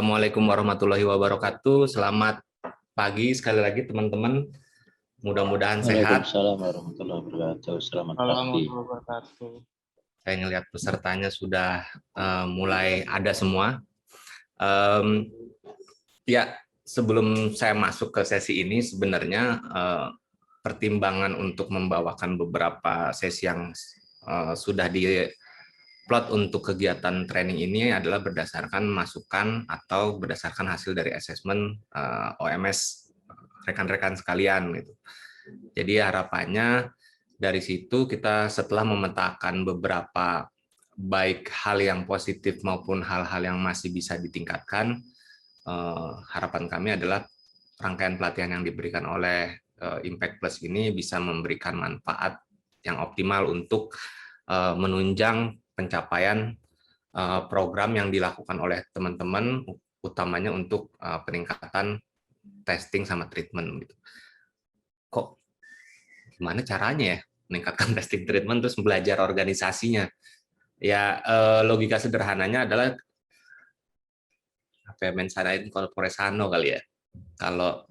Assalamualaikum warahmatullahi wabarakatuh. Selamat pagi sekali lagi teman-teman. Mudah-mudahan sehat. Waalaikumsalam warahmatullahi wabarakatuh. Selamat pagi. Warahmatullahi wabarakatuh. Saya ngelihat pesertanya sudah mulai ada semua. Ya, sebelum saya masuk ke sesi ini, sebenarnya pertimbangan untuk membawakan beberapa sesi yang sudah diplot untuk kegiatan training ini adalah berdasarkan masukan atau berdasarkan hasil dari asesmen OMS rekan-rekan sekalian gitu. Jadi harapannya dari situ kita setelah memetakan beberapa baik hal yang positif maupun hal-hal yang masih bisa ditingkatkan, harapan kami adalah rangkaian pelatihan yang diberikan oleh Impact Plus ini bisa memberikan manfaat yang optimal untuk menunjang pencapaian program yang dilakukan oleh teman-teman, utamanya untuk peningkatan testing sama treatment. Kok gimana caranya ya meningkatkan testing treatment terus belajar organisasinya? Ya logika sederhananya adalah apa mensana incorpore sano kali ya. Kalau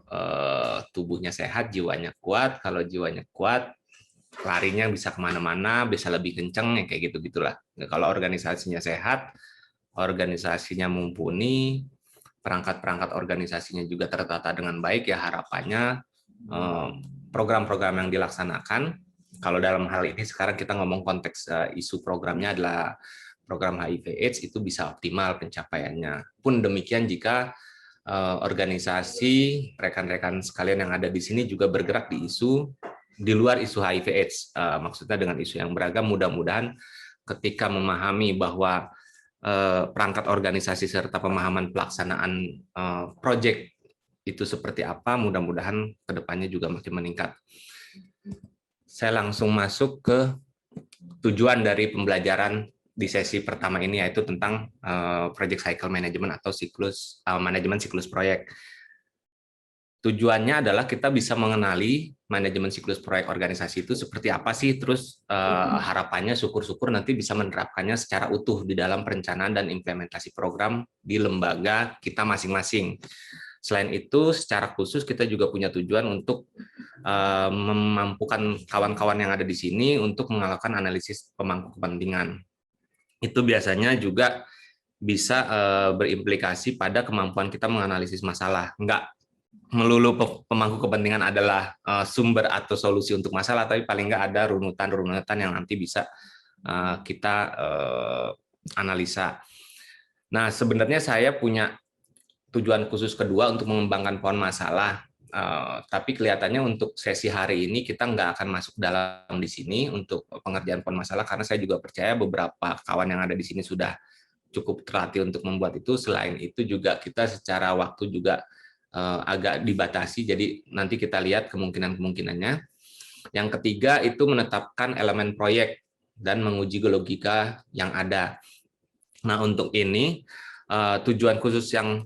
tubuhnya sehat, jiwanya kuat. Kalau jiwanya kuat, larinya bisa kemana-mana, bisa lebih kenceng, ya kayak gitu-gitulah. Nah, kalau organisasinya sehat, organisasinya mumpuni, perangkat-perangkat organisasinya juga tertata dengan baik, ya harapannya program-program yang dilaksanakan, kalau dalam hal ini sekarang kita ngomong konteks isu programnya adalah program HIV/AIDS, itu bisa optimal pencapaiannya. Pun demikian jika organisasi rekan-rekan sekalian yang ada di sini juga bergerak di isu di luar isu HIV/AIDS, maksudnya dengan isu yang beragam, mudah-mudahan ketika memahami bahwa perangkat organisasi serta pemahaman pelaksanaan proyek itu seperti apa, mudah-mudahan kedepannya juga makin meningkat. Saya langsung masuk ke tujuan dari pembelajaran di sesi pertama ini, yaitu tentang project cycle management atau manajemen siklus proyek. Tujuannya adalah kita bisa mengenali manajemen siklus proyek organisasi itu seperti apa sih, terus harapannya syukur-syukur nanti bisa menerapkannya secara utuh di dalam perencanaan dan implementasi program di lembaga kita masing-masing. Selain itu, secara khusus kita juga punya tujuan untuk memampukan kawan-kawan yang ada di sini untuk melakukan analisis pemangku kepentingan. Itu biasanya juga bisa berimplikasi pada kemampuan kita menganalisis masalah. Enggak melulu pemangku kepentingan adalah sumber atau solusi untuk masalah, tapi paling enggak ada runutan-runutan yang nanti bisa kita analisa. Nah, sebenarnya saya punya tujuan khusus kedua untuk mengembangkan pohon masalah, tapi kelihatannya untuk sesi hari ini kita nggak akan masuk dalam di sini untuk pengerjaan pohon masalah, karena saya juga percaya beberapa kawan yang ada di sini sudah cukup terlatih untuk membuat itu. Selain itu juga kita secara waktu juga agak dibatasi, jadi nanti kita lihat kemungkinan-kemungkinannya. Yang ketiga itu menetapkan elemen proyek dan menguji logika yang ada. Nah, untuk ini tujuan khusus yang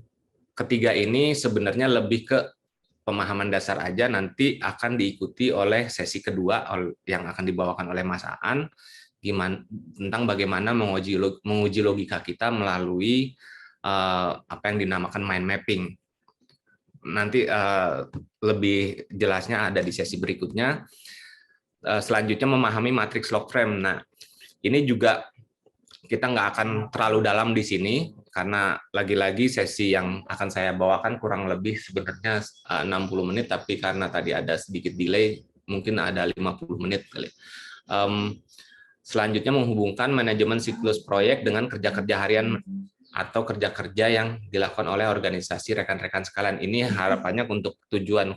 ketiga ini sebenarnya lebih ke pemahaman dasar aja, nanti akan diikuti oleh sesi kedua yang akan dibawakan oleh Mas Aan tentang bagaimana menguji logika kita melalui apa yang dinamakan mind mapping. Nanti lebih jelasnya ada di sesi berikutnya. Selanjutnya memahami matriks log frame. Nah, ini juga kita nggak akan terlalu dalam di sini, karena lagi-lagi sesi yang akan saya bawakan kurang lebih sebenarnya 60 menit, tapi karena tadi ada sedikit delay, mungkin ada 50 menit kali. Selanjutnya menghubungkan manajemen siklus proyek dengan kerja-kerja harian atau kerja-kerja yang dilakukan oleh organisasi rekan-rekan sekalian. Ini harapannya untuk tujuan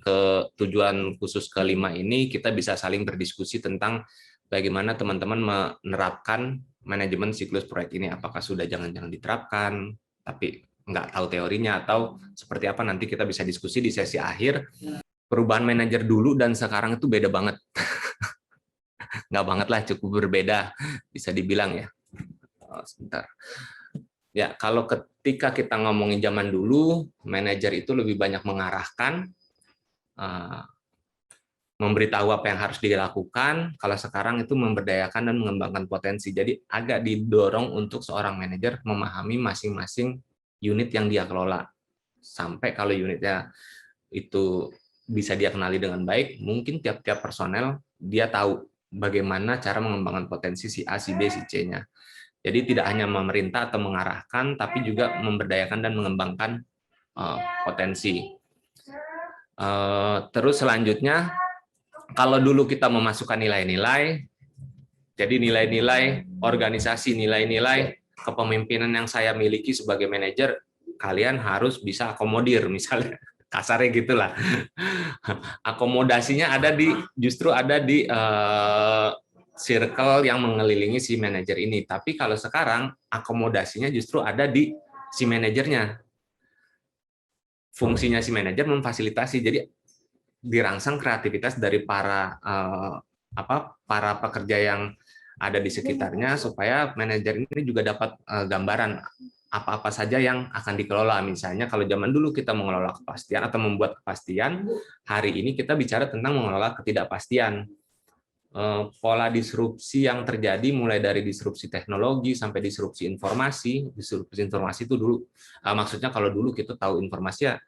khusus kelima ini kita bisa saling berdiskusi tentang bagaimana teman-teman menerapkan manajemen siklus proyek ini, apakah sudah jangan-jangan diterapkan, tapi nggak tahu teorinya, atau seperti apa, nanti kita bisa diskusi di sesi akhir. Perubahan manajer dulu dan sekarang itu beda banget. Nggak banget lah, cukup berbeda, bisa dibilang ya. Sebentar. Ya, kalau ketika kita ngomongin zaman dulu, manajer itu lebih banyak mengarahkan, memberitahu apa yang harus dilakukan. Kalau sekarang itu memberdayakan dan mengembangkan potensi. Jadi agak didorong untuk seorang manajer memahami masing-masing unit yang dia kelola. Sampai kalau unitnya itu bisa dia kenali dengan baik, mungkin tiap-tiap personel dia tahu bagaimana cara mengembangkan potensi si A, si B, si C-nya. Jadi tidak hanya memerintah atau mengarahkan, tapi juga memberdayakan dan mengembangkan potensi. Terus selanjutnya, kalau dulu kita memasukkan nilai-nilai, jadi nilai-nilai organisasi, nilai-nilai kepemimpinan yang saya miliki sebagai manajer, kalian harus bisa akomodir, misalnya kasarnya gitulah. Akomodasinya justru ada di circle yang mengelilingi si manajer ini. Tapi kalau sekarang akomodasinya justru ada di si manajernya. Fungsinya si manajer memfasilitasi. Jadi dirangsang kreativitas dari para pekerja yang ada di sekitarnya supaya manajer ini juga dapat gambaran apa-apa saja yang akan dikelola. Misalnya kalau zaman dulu kita mengelola kepastian atau membuat kepastian, hari ini kita bicara tentang mengelola ketidakpastian. Pola disrupsi yang terjadi mulai dari disrupsi teknologi sampai disrupsi informasi. Disrupsi informasi itu dulu, maksudnya kalau dulu kita tahu informasi ya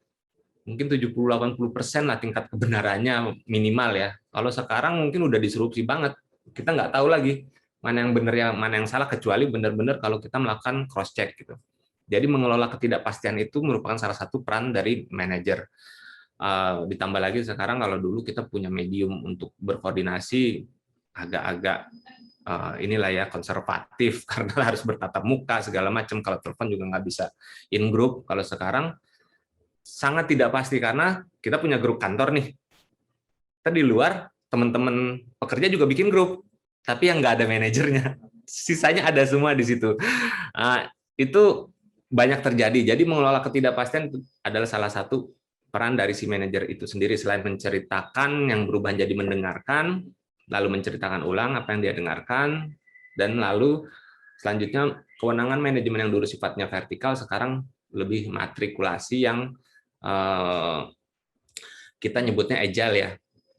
mungkin 70-80% lah tingkat kebenarannya minimal ya. Kalau sekarang mungkin udah disrupsi banget. Kita nggak tahu lagi mana yang benar ya, mana yang salah, kecuali benar-benar kalau kita melakukan cross check gitu. Jadi mengelola ketidakpastian itu merupakan salah satu peran dari manajer. Ditambah lagi sekarang kalau dulu kita punya medium untuk berkoordinasi agak-agak inilah ya konservatif karena harus bertatap muka segala macam. Kalau telepon juga nggak bisa in group. Kalau sekarang sangat tidak pasti karena kita punya grup kantor nih. Kita di luar teman-teman pekerja juga bikin grup, tapi yang nggak ada manajernya. Sisanya ada semua di situ. Itu banyak terjadi. Jadi mengelola ketidakpastian adalah salah satu peran dari si manajer itu sendiri. Selain menceritakan, yang berubah jadi mendengarkan, lalu menceritakan ulang apa yang dia dengarkan, dan lalu selanjutnya kewenangan manajemen yang dulu sifatnya vertikal sekarang lebih matrikulasi yang kita nyebutnya agile ya.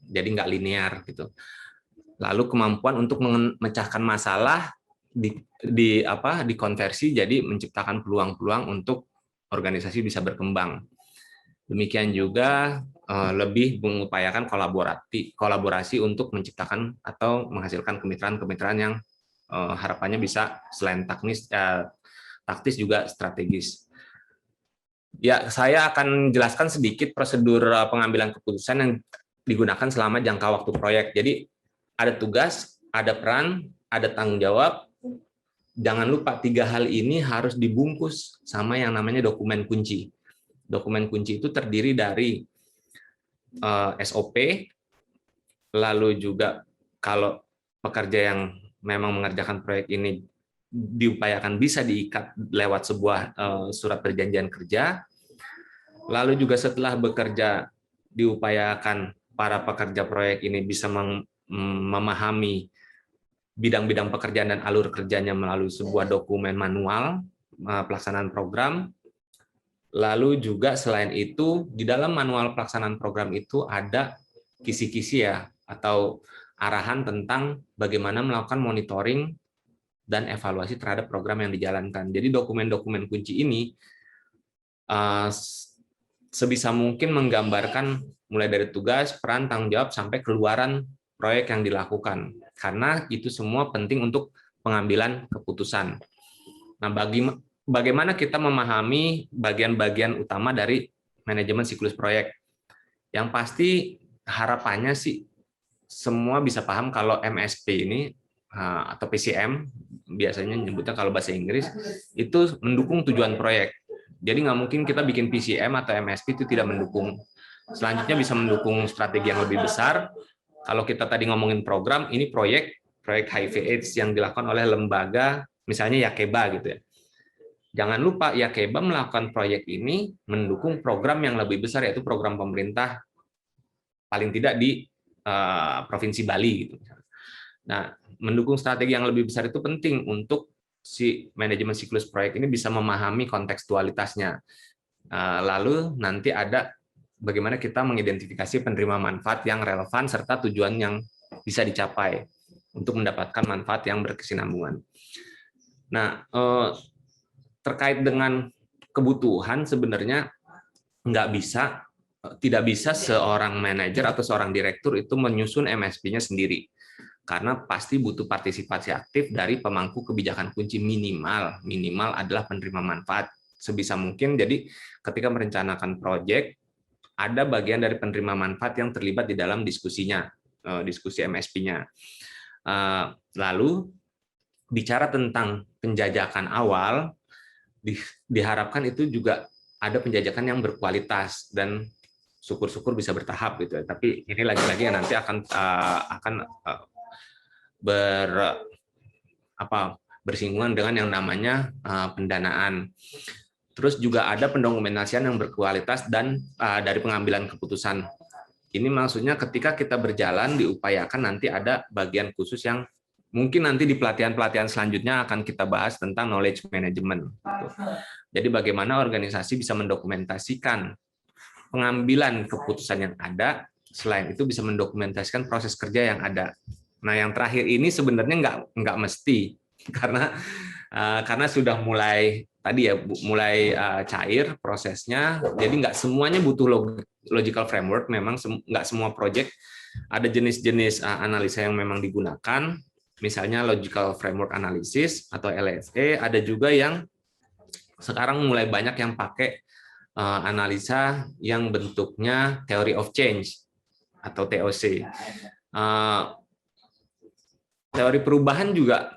Jadi nggak linear gitu. Lalu kemampuan untuk memecahkan masalah dikonversi jadi menciptakan peluang-peluang untuk organisasi bisa berkembang. Demikian juga lebih mengupayakan kolaborasi untuk menciptakan atau menghasilkan kemitraan-kemitraan yang harapannya bisa selain taktis juga strategis. Ya, saya akan jelaskan sedikit prosedur pengambilan keputusan yang digunakan selama jangka waktu proyek. Jadi ada tugas, ada peran, ada tanggung jawab. Jangan lupa 3 hal ini harus dibungkus sama yang namanya dokumen kunci. Dokumen kunci itu terdiri dari SOP, lalu juga kalau pekerja yang memang mengerjakan proyek ini diupayakan bisa diikat lewat sebuah surat perjanjian kerja. Lalu juga setelah bekerja diupayakan para pekerja proyek ini bisa memahami bidang-bidang pekerjaan dan alur kerjanya melalui sebuah dokumen manual pelaksanaan program. Lalu juga selain itu di dalam manual pelaksanaan program itu ada kisi-kisi ya atau arahan tentang bagaimana melakukan monitoring dan evaluasi terhadap program yang dijalankan. Jadi dokumen-dokumen kunci ini sebisa mungkin menggambarkan mulai dari tugas, peran, tanggung jawab, sampai keluaran proyek yang dilakukan. Karena itu semua penting untuk pengambilan keputusan. Nah, bagaimana kita memahami bagian-bagian utama dari manajemen siklus proyek? Yang pasti harapannya sih semua bisa paham kalau MSP ini atau PCM, biasanya nyebutnya kalau bahasa Inggris, itu mendukung tujuan proyek. Jadi nggak mungkin kita bikin PCM atau MSP itu tidak mendukung. Selanjutnya bisa mendukung strategi yang lebih besar. Kalau kita tadi ngomongin program, ini proyek HIV/AIDS yang dilakukan oleh lembaga, misalnya Yakeba gitu ya. Jangan lupa Yakeba melakukan proyek ini mendukung program yang lebih besar, yaitu program pemerintah paling tidak di Provinsi Bali gitu. Nah, mendukung strategi yang lebih besar itu penting untuk si manajemen siklus proyek ini bisa memahami kontekstualitasnya. Lalu nanti ada bagaimana kita mengidentifikasi penerima manfaat yang relevan serta tujuan yang bisa dicapai untuk mendapatkan manfaat yang berkesinambungan. Nah, terkait dengan kebutuhan sebenarnya tidak bisa seorang manajer atau seorang direktur itu menyusun MSP-nya sendiri, karena pasti butuh partisipasi aktif dari pemangku kebijakan kunci. Minimal adalah penerima manfaat sebisa mungkin. Jadi ketika merencanakan proyek, ada bagian dari penerima manfaat yang terlibat di dalam diskusinya, diskusi MSP-nya. Lalu bicara tentang penjajakan awal, diharapkan itu juga ada penjajakan yang berkualitas dan syukur-syukur bisa bertahap gitu ya. Tapi ini lagi-lagi yang nanti akan bersinggungan dengan yang namanya pendanaan. Terus juga ada pendokumentasian yang berkualitas dan dari pengambilan keputusan. Ini maksudnya ketika kita berjalan diupayakan nanti ada bagian khusus yang mungkin nanti di pelatihan-pelatihan selanjutnya akan kita bahas tentang knowledge management. Jadi bagaimana organisasi bisa mendokumentasikan pengambilan keputusan yang ada, selain itu bisa mendokumentasikan proses kerja yang ada. Nah, yang terakhir ini sebenarnya nggak mesti, karena sudah mulai cair prosesnya, jadi nggak semuanya butuh logical framework. Memang nggak semua project ada jenis-jenis analisa yang memang digunakan, misalnya logical framework analysis atau LFA. Ada juga yang sekarang mulai banyak yang pakai analisa yang bentuknya theory of change atau TOC. Teori perubahan juga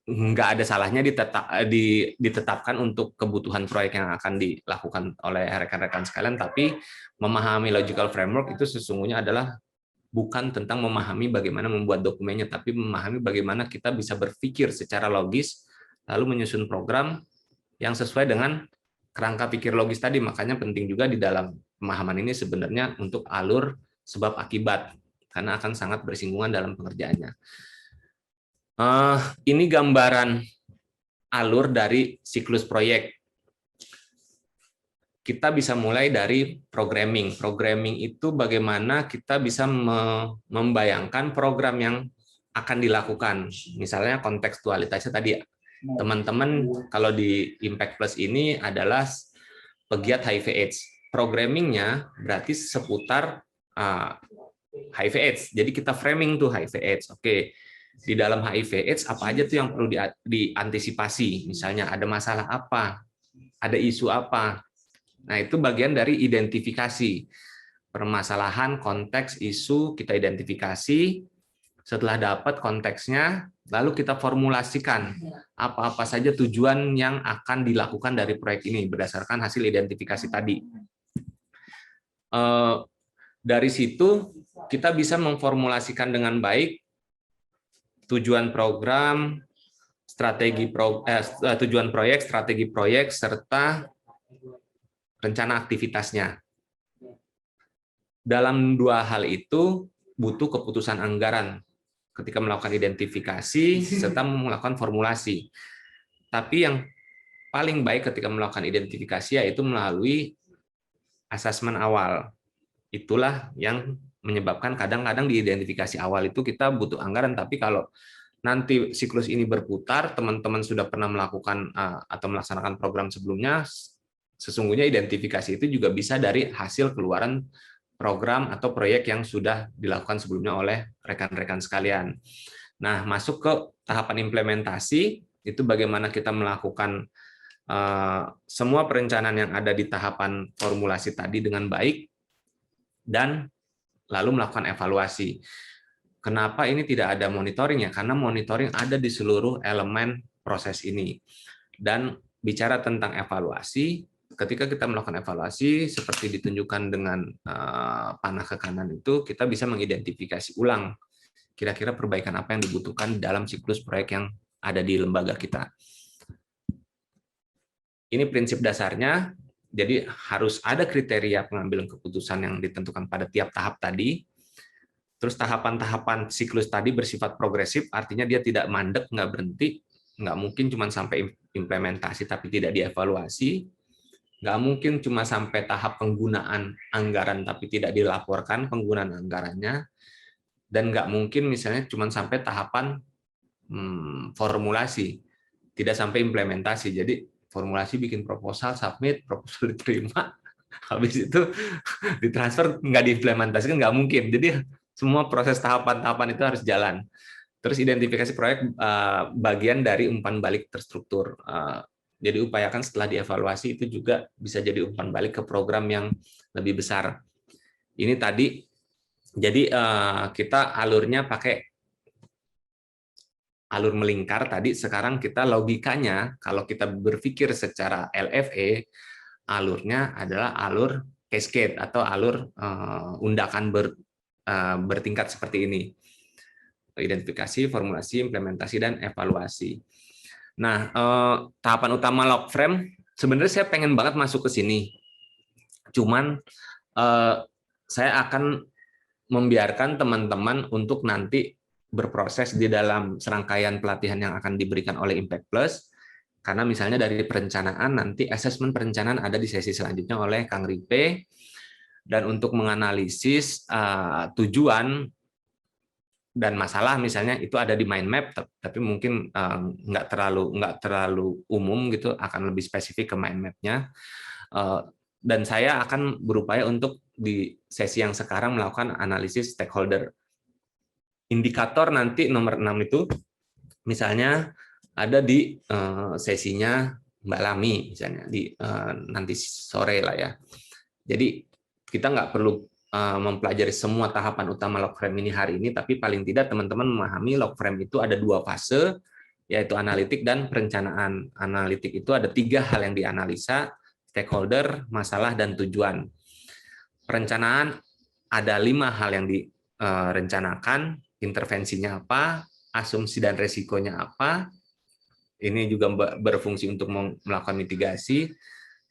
nggak ada salahnya ditetapkan untuk kebutuhan proyek yang akan dilakukan oleh rekan-rekan sekalian, tapi memahami logical framework itu sesungguhnya adalah bukan tentang memahami bagaimana membuat dokumennya, tapi memahami bagaimana kita bisa berpikir secara logis, lalu menyusun program yang sesuai dengan kerangka pikir logis tadi. Makanya penting juga di dalam pemahaman ini sebenarnya untuk alur sebab akibat, karena akan sangat bersinggungan dalam pengerjaannya. Ini gambaran alur dari siklus proyek. Kita bisa mulai dari programming. Programming itu bagaimana kita bisa membayangkan program yang akan dilakukan. Misalnya kontekstualitasnya tadi, teman-teman kalau di Impact Plus ini adalah pegiat HIV/AIDS. Programmingnya berarti seputar HIV/AIDS. Jadi kita framing tuh HIV/AIDS. Oke, di dalam HIV/AIDS apa aja tuh yang perlu diantisipasi? Misalnya ada masalah apa, ada isu apa. Nah, itu bagian dari identifikasi permasalahan, konteks, isu, kita identifikasi. Setelah dapat konteksnya, lalu kita formulasikan apa-apa saja tujuan yang akan dilakukan dari proyek ini berdasarkan hasil identifikasi tadi. Dari situ kita bisa memformulasikan dengan baik tujuan program, tujuan proyek, strategi proyek, serta rencana aktivitasnya. Dalam dua hal itu butuh keputusan anggaran ketika melakukan identifikasi serta melakukan formulasi. Tapi yang paling baik ketika melakukan identifikasi yaitu melalui asesmen awal. Itulah yang menyebabkan kadang-kadang di identifikasi awal itu kita butuh anggaran, tapi kalau nanti siklus ini berputar, teman-teman sudah pernah melakukan atau melaksanakan program sebelumnya, sesungguhnya identifikasi itu juga bisa dari hasil keluaran program atau proyek yang sudah dilakukan sebelumnya oleh rekan-rekan sekalian. Nah, masuk ke tahapan implementasi, itu bagaimana kita melakukan semua perencanaan yang ada di tahapan formulasi tadi dengan baik, dan lalu melakukan evaluasi. Kenapa ini tidak ada monitoring ya? Karena monitoring ada di seluruh elemen proses ini. Dan bicara tentang evaluasi, ketika kita melakukan evaluasi seperti ditunjukkan dengan panah ke kanan itu, kita bisa mengidentifikasi ulang kira-kira perbaikan apa yang dibutuhkan dalam siklus proyek yang ada di lembaga kita. Ini prinsip dasarnya. Jadi harus ada kriteria pengambilan keputusan yang ditentukan pada tiap tahap tadi. Terus tahapan-tahapan siklus tadi bersifat progresif, artinya dia tidak mandek, nggak berhenti, nggak mungkin cuma sampai implementasi tapi tidak dievaluasi, nggak mungkin cuma sampai tahap penggunaan anggaran tapi tidak dilaporkan penggunaan anggarannya, dan nggak mungkin misalnya cuma sampai tahapan formulasi, tidak sampai implementasi. Jadi formulasi, bikin proposal, submit, proposal diterima, habis itu ditransfer, nggak diimplementasikan, nggak mungkin. Jadi semua proses tahapan-tahapan itu harus jalan. Terus identifikasi proyek bagian dari umpan balik terstruktur. Jadi upayakan setelah dievaluasi itu juga bisa jadi umpan balik ke program yang lebih besar. Ini tadi, jadi kita alurnya pakai alur melingkar tadi. Sekarang kita logikanya, kalau kita berpikir secara LFE, alurnya adalah alur cascade atau alur undakan bertingkat seperti ini. Identifikasi, formulasi, implementasi, dan evaluasi. Nah, tahapan utama log frame, sebenarnya saya pengen banget masuk ke sini. Cuman saya akan membiarkan teman-teman untuk nanti berproses di dalam serangkaian pelatihan yang akan diberikan oleh Impact Plus. Karena misalnya dari perencanaan, nanti asesmen perencanaan ada di sesi selanjutnya oleh Kang Ripe. Dan untuk menganalisis tujuan dan masalah misalnya itu ada di mind map, tapi mungkin nggak terlalu umum gitu, akan lebih spesifik ke mind map-nya. Dan saya akan berupaya untuk di sesi yang sekarang melakukan analisis stakeholder. Indikator nanti nomor 6 itu misalnya ada di sesinya Mbak Lami misalnya di nanti sore lah ya. Jadi kita nggak perlu mempelajari semua tahapan utama log frame ini hari ini, tapi paling tidak teman-teman memahami log frame itu ada 2 fase, yaitu analitik dan perencanaan. Analitik itu ada 3 hal yang dianalisa, stakeholder, masalah, dan tujuan. Perencanaan ada 5 hal yang direncanakan, intervensinya apa, asumsi dan resikonya apa, ini juga berfungsi untuk melakukan mitigasi,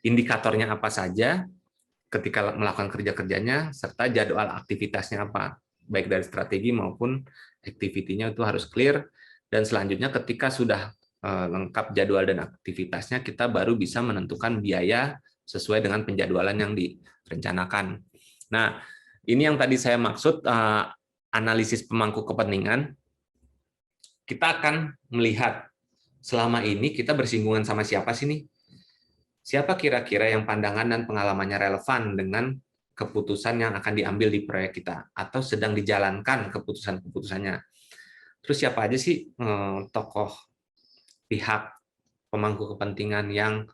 indikatornya apa saja, ketika melakukan kerja-kerjanya, serta jadwal aktivitasnya apa, baik dari strategi maupun activity-nya itu harus clear, dan selanjutnya ketika sudah lengkap jadwal dan aktivitasnya, kita baru bisa menentukan biaya sesuai dengan penjadwalan yang direncanakan. Nah, ini yang tadi saya maksud, analisis pemangku kepentingan. Kita akan melihat selama ini kita bersinggungan sama siapa sih nih? Siapa kira-kira yang pandangan dan pengalamannya relevan dengan keputusan yang akan diambil di proyek kita atau sedang dijalankan keputusan-keputusannya. Terus siapa aja sih tokoh pihak pemangku kepentingan yang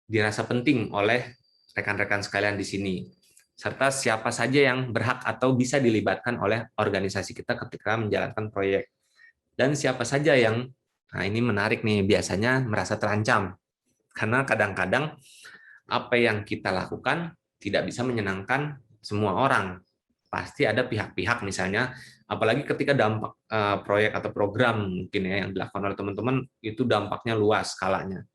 dirasa penting oleh rekan-rekan sekalian di sini, serta siapa saja yang berhak atau bisa dilibatkan oleh organisasi kita ketika menjalankan proyek, dan siapa saja yang, nah ini menarik nih, biasanya merasa terancam. Karena kadang-kadang apa yang kita lakukan tidak bisa menyenangkan semua orang. Pasti ada pihak-pihak misalnya, apalagi ketika dampak proyek atau program mungkin ya yang dilakukan oleh teman-teman itu dampaknya luas skalanya.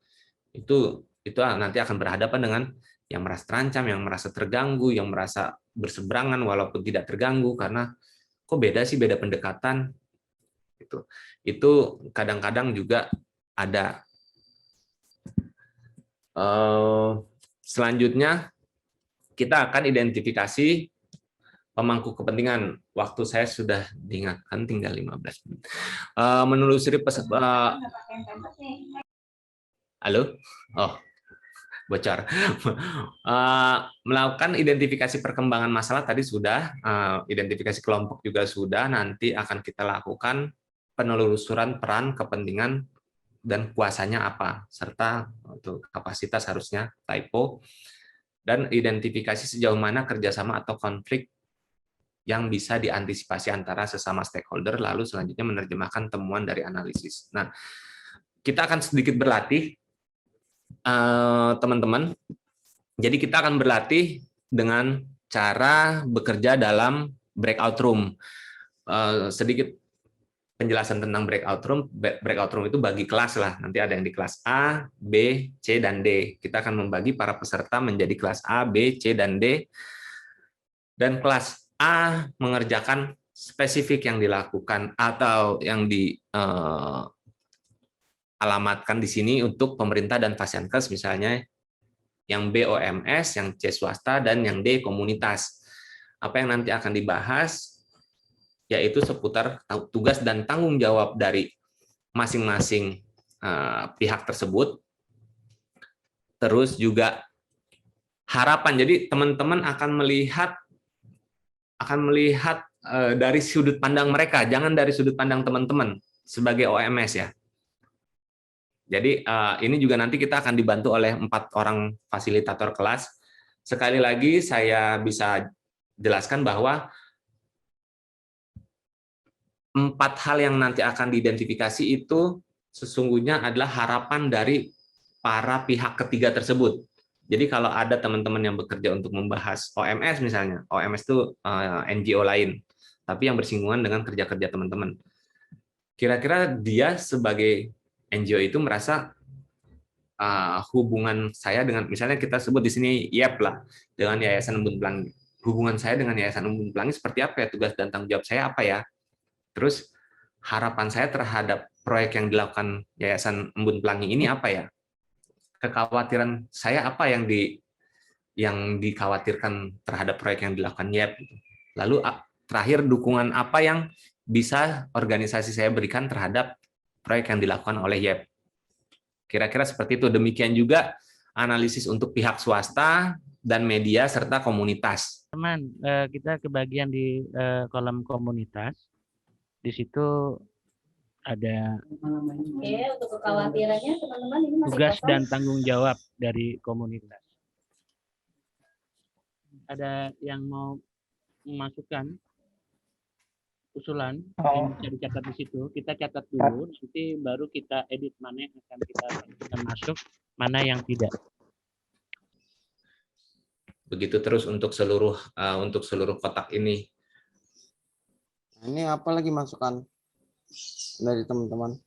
Itu nanti akan berhadapan dengan yang merasa terancam, yang merasa terganggu, yang merasa berseberangan walaupun tidak terganggu karena kok beda sih, beda pendekatan. Itu kadang-kadang juga ada. Selanjutnya kita akan identifikasi pemangku kepentingan. Waktu saya sudah diingatkan tinggal 15 menit. Menelusuri halo? Oh, bocor. Melakukan identifikasi perkembangan masalah tadi sudah, identifikasi kelompok juga sudah, nanti akan kita lakukan penelusuran peran kepentingan dan kuasanya apa, serta untuk kapasitas harusnya typo, dan identifikasi sejauh mana kerjasama atau konflik yang bisa diantisipasi antara sesama stakeholder, lalu selanjutnya menerjemahkan temuan dari analisis. Nah, kita akan sedikit berlatih, teman-teman. Jadi kita akan berlatih dengan cara bekerja dalam breakout room. Sedikit penjelasan tentang breakout room. Breakout room itu bagi kelas lah. Nanti ada yang di kelas A, B, C, dan D. Kita akan membagi para peserta menjadi kelas A, B, C, dan D. Dan kelas A mengerjakan spesifik yang dilakukan atau yang dialamatkan di sini untuk pemerintah dan Fasiankes misalnya. Yang B OMS, yang C swasta, dan yang D komunitas. Apa yang nanti akan dibahas yaitu seputar tugas dan tanggung jawab dari masing-masing pihak tersebut, terus juga harapan. Jadi teman-teman akan melihat dari sudut pandang mereka, jangan dari sudut pandang teman-teman sebagai OMS ya. Jadi ini juga nanti kita akan dibantu oleh 4 orang fasilitator kelas. Sekali lagi saya bisa jelaskan bahwa 4 hal yang nanti akan diidentifikasi itu sesungguhnya adalah harapan dari para pihak ketiga tersebut. Jadi kalau ada teman-teman yang bekerja untuk membahas OMS misalnya, OMS itu NGO lain, tapi yang bersinggungan dengan kerja-kerja teman-teman. Kira-kira dia sebagai NGO itu merasa hubungan saya dengan, misalnya kita sebut di sini YEP lah, dengan Yayasan Embun Pelangi. Hubungan saya dengan Yayasan Embun Pelangi seperti apa ya, tugas dan tanggung jawab saya apa ya? Terus harapan saya terhadap proyek yang dilakukan Yayasan Embun Pelangi ini apa ya? Kekhawatiran saya apa yang dikhawatirkan terhadap proyek yang dilakukan YEP? Lalu terakhir, dukungan apa yang bisa organisasi saya berikan terhadap proyek yang dilakukan oleh YEP? Kira-kira seperti itu. Demikian juga analisis untuk pihak swasta dan media serta komunitas. Teman, kita kebagian di kolom komunitas. Di situ ada untuk kekhawatirannya teman-teman ini masih tugas kosong. dan tanggung jawab dari komunitas. Ada yang mau memasukkan usulan yang bisa dicatat di situ, kita catat dulu, nanti baru kita edit mana yang akan kita masuk, mana yang tidak. Begitu terus untuk seluruh kotak ini. Ini apa lagi masukan dari teman-teman?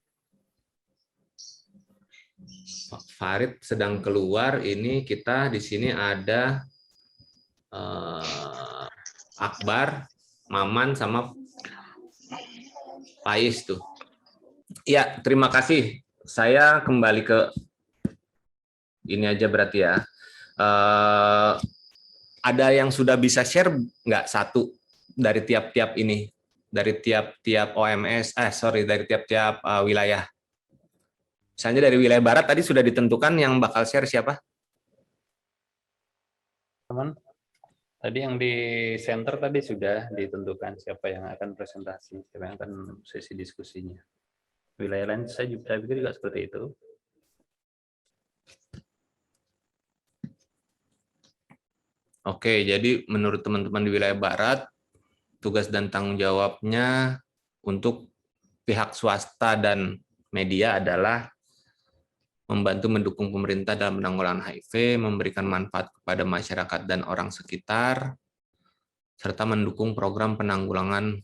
Farid sedang keluar. Ini kita di sini ada Akbar, Maman, sama Pais tuh. Ya, terima kasih. Saya kembali ke ini aja berarti ya. Ada yang sudah bisa share nggak satu dari tiap-tiap ini, dari tiap-tiap OMS, dari tiap-tiap wilayah. Misalnya dari wilayah barat tadi sudah ditentukan yang bakal share siapa? Teman, tadi yang di center tadi sudah ditentukan siapa yang akan presentasi, siapa yang akan sesi diskusinya. Wilayah lain saya pikir juga seperti itu. Oke, jadi menurut teman-teman di wilayah barat, tugas dan tanggung jawabnya untuk pihak swasta dan media adalah membantu mendukung pemerintah dalam penanggulangan HIV, memberikan manfaat kepada masyarakat dan orang sekitar, serta mendukung program penanggulangan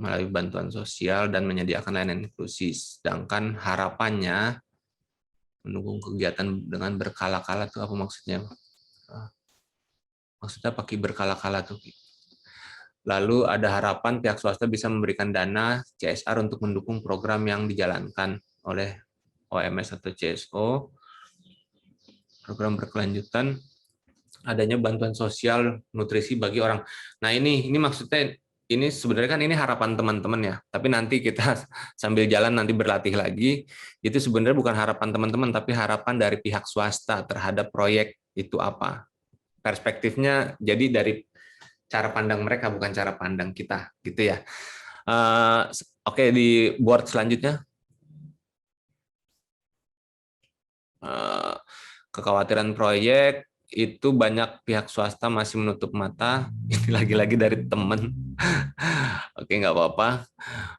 melalui bantuan sosial dan menyediakan layanan inklusi. Sedangkan harapannya mendukung kegiatan dengan berkala-kala itu apa maksudnya? Maksudnya pakai berkala-kala tuh. Lalu ada harapan pihak swasta bisa memberikan dana CSR untuk mendukung program yang dijalankan oleh OMS atau CSO, program berkelanjutan, adanya bantuan sosial nutrisi bagi orang. Nah ini maksudnya, ini sebenarnya kan ini harapan teman-teman ya, tapi nanti kita sambil jalan nanti berlatih lagi, itu sebenarnya bukan harapan teman-teman, tapi harapan dari pihak swasta terhadap proyek itu apa. Perspektifnya jadi dari cara pandang mereka, bukan cara pandang kita, gitu ya. Oke, di board selanjutnya. Kekhawatiran proyek, itu banyak pihak swasta masih menutup mata. Ini lagi-lagi dari teman. Oke, nggak apa-apa.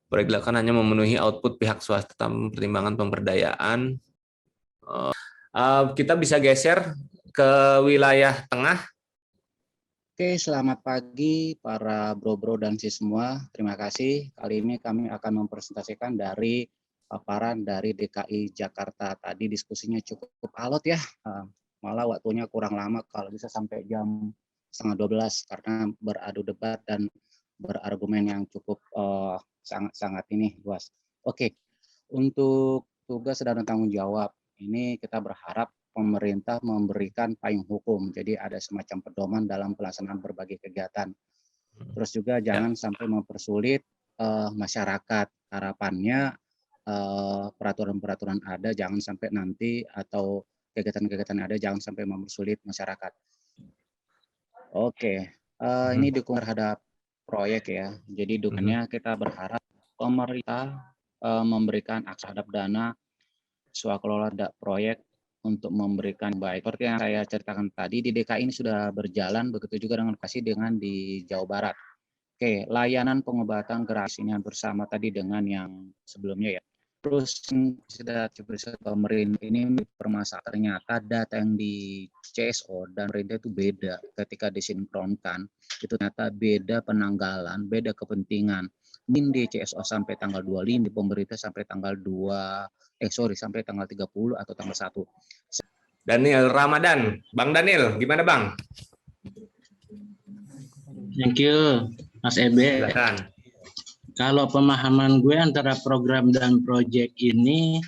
Proyek dilakukan hanya memenuhi output pihak swasta tanpa pertimbangan pemberdayaan. Kita bisa geser ke wilayah tengah. Oke, selamat pagi para bro-bro dan sis semua. Terima kasih. Kali ini kami akan mempresentasikan dari paparan dari DKI Jakarta. Tadi diskusinya cukup alot ya. Malah waktunya kurang lama, kalau bisa sampai jam 11:30 karena beradu debat dan berargumen yang cukup sangat ini luas. Oke, untuk tugas dan tanggung jawab ini kita berharap pemerintah memberikan payung hukum, jadi ada semacam pedoman dalam pelaksanaan berbagai kegiatan. Terus juga jangan sampai mempersulit masyarakat. Harapannya peraturan-peraturan ada jangan sampai nanti atau kegiatan-kegiatan yang ada jangan sampai mempersulit masyarakat. Oke, ini dukungan terhadap proyek ya. Jadi dukungannya kita berharap pemerintah memberikan akses terhadap dana swakelola proyek untuk memberikan baik. Seperti yang saya ceritakan tadi, di DKI ini sudah berjalan, begitu juga dengan lokasi dengan di Jawa Barat. Oke, layanan pengobatan gratis ini bersama tadi dengan yang sebelumnya ya. Terus sudah pemerintah ini permasalahan ternyata data yang di CSO dan pemerintah itu beda ketika disinkronkan. Itu ternyata beda penanggalan, beda kepentingan. Ini di CSO sampai tanggal 25, di pemerintah sampai tanggal sampai tanggal 30 atau tanggal 1. Daniel Ramadan. Bang Daniel, gimana Bang? Thank you, Mas Ebe. Silakan. Kalau pemahaman gue antara program dan proyek ini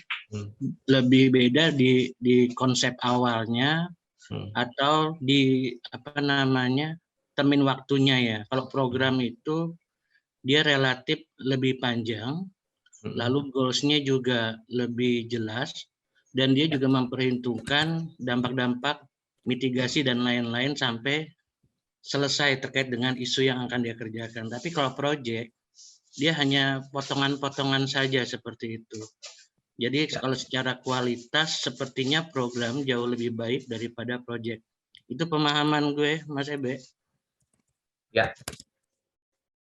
lebih beda di konsep awalnya atau di termin waktunya ya. Kalau program itu dia relatif lebih panjang, lalu goals-nya juga lebih jelas, dan dia juga memperhitungkan dampak-dampak mitigasi dan lain-lain sampai selesai terkait dengan isu yang akan dia kerjakan. Tapi kalau proyek dia hanya potongan-potongan saja seperti itu. Jadi kalau secara kualitas sepertinya program jauh lebih baik daripada proyek. Itu pemahaman gue, Mas Ebe. Ya.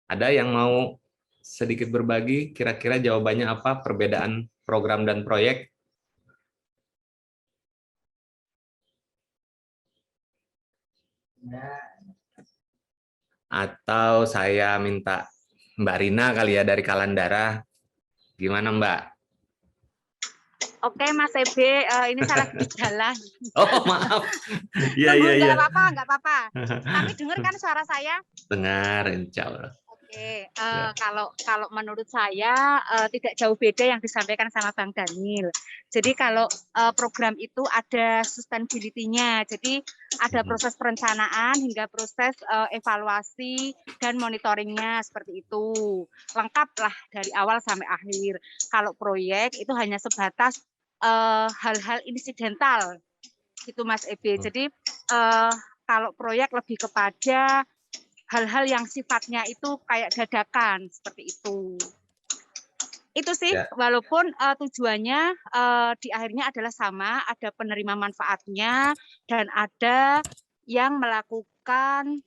Ada yang mau sedikit berbagi kira-kira jawabannya apa perbedaan program dan proyek? Atau saya minta Mbak Rina kali ya dari Kalandara. Gimana Mbak? Oke Mas Ebe, ini salah di jalan. Oh maaf. Iya. Nggak apa-apa. Kami dengar kan suara saya? Dengar, insya Allah. Oke, kalau menurut saya tidak jauh beda yang disampaikan sama Bang Daniel. Jadi kalau program itu ada sustainability-nya, jadi ada proses perencanaan hingga proses evaluasi dan monitoringnya seperti itu. Lengkap lah dari awal sampai akhir. Kalau proyek itu hanya sebatas hal-hal insidental, gitu Mas Ebe. Jadi kalau proyek lebih kepada hal-hal yang sifatnya itu kayak dadakan seperti itu. Itu sih, walaupun tujuannya di akhirnya adalah sama, ada penerima manfaatnya dan ada yang melakukan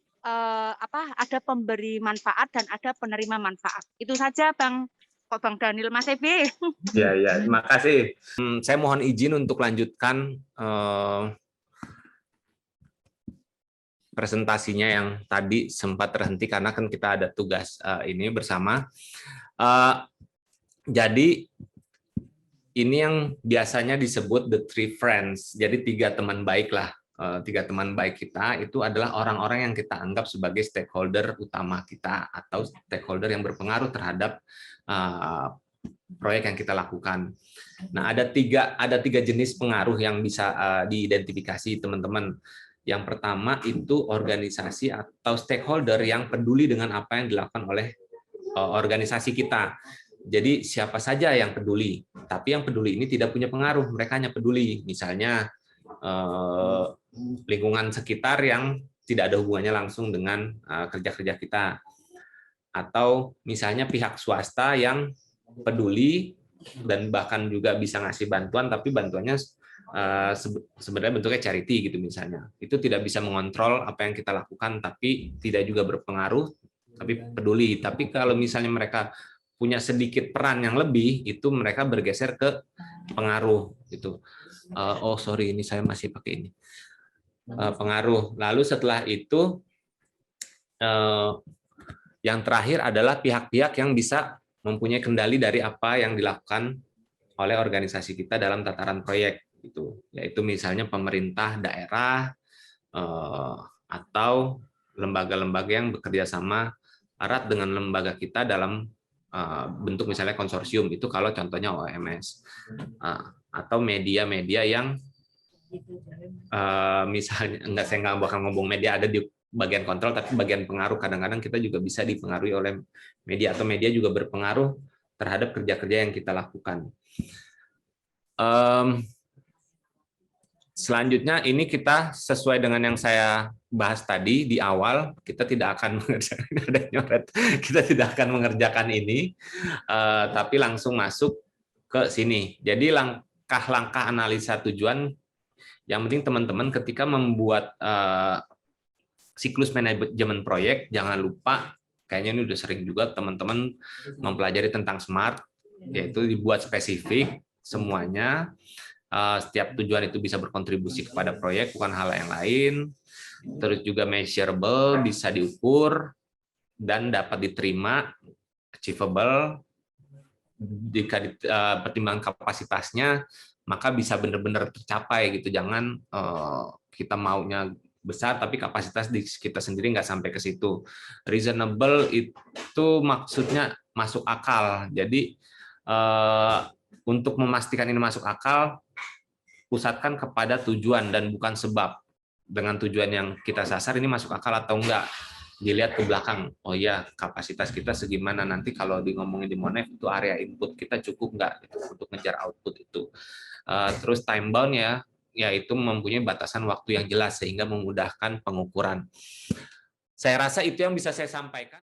ada pemberi manfaat dan ada penerima manfaat. Itu saja Bang Daniel, Mas Ebe. Ya, terima kasih. Saya mohon izin untuk lanjutkan presentasinya yang tadi sempat terhenti karena kan kita ada tugas ini bersama. Jadi ini yang biasanya disebut the three friends. Jadi 3 teman baik lah. 3 teman baik kita itu adalah orang-orang yang kita anggap sebagai stakeholder utama kita atau stakeholder yang berpengaruh terhadap proyek yang kita lakukan. Nah, ada tiga jenis pengaruh yang bisa diidentifikasi teman-teman. Yang pertama itu organisasi atau stakeholder yang peduli dengan apa yang dilakukan oleh organisasi kita. Jadi siapa saja yang peduli, tapi yang peduli ini tidak punya pengaruh, mereka hanya peduli. Misalnya lingkungan sekitar yang tidak ada hubungannya langsung dengan kerja-kerja kita. Atau misalnya pihak swasta yang peduli dan bahkan juga bisa ngasih bantuan, tapi bantuannya sebenarnya bentuknya charity gitu misalnya. Itu tidak bisa mengontrol apa yang kita lakukan, tapi tidak juga berpengaruh, tapi peduli. Tapi kalau misalnya mereka punya sedikit peran yang lebih, itu mereka bergeser ke pengaruh gitu. Oh sorry, ini saya masih pakai ini. Pengaruh. Lalu setelah itu yang terakhir adalah pihak-pihak yang bisa mempunyai kendali dari apa yang dilakukan oleh organisasi kita dalam tataran proyek. Yaitu misalnya pemerintah daerah atau lembaga-lembaga yang bekerja sama erat dengan lembaga kita dalam bentuk misalnya konsorsium, itu kalau contohnya OMS, atau media-media yang misalnya saya nggak bakal ngomong media ada di bagian kontrol, tapi bagian pengaruh. Kadang-kadang kita juga bisa dipengaruhi oleh media, atau media juga berpengaruh terhadap kerja-kerja yang kita lakukan. Selanjutnya ini kita sesuai dengan yang saya bahas tadi di awal, kita tidak akan mengerjakan ini, tapi langsung masuk ke sini. Jadi langkah-langkah analisa tujuan, yang penting teman-teman ketika membuat siklus manajemen proyek, jangan lupa, kayaknya ini udah sering juga teman-teman mempelajari tentang SMART, yaitu dibuat spesifik semuanya. Setiap tujuan itu bisa berkontribusi kepada proyek, bukan hal yang lain. Terus juga measurable, bisa diukur dan dapat diterima, achievable. Jika pertimbangan kapasitasnya, maka bisa benar-benar tercapai gitu. Jangan kita maunya besar tapi kapasitas di kita sendiri nggak sampai ke situ. Reasonable itu maksudnya masuk akal. Jadi untuk memastikan ini masuk akal, pusatkan kepada tujuan dan bukan sebab. Dengan tujuan yang kita sasar ini masuk akal atau enggak, dilihat ke belakang. Oh ya, kapasitas kita segimana, nanti kalau ngomongin di Monev itu area input kita cukup enggak gitu, untuk ngejar output itu. Terus time bound ya, yaitu mempunyai batasan waktu yang jelas sehingga memudahkan pengukuran. Saya rasa itu yang bisa saya sampaikan.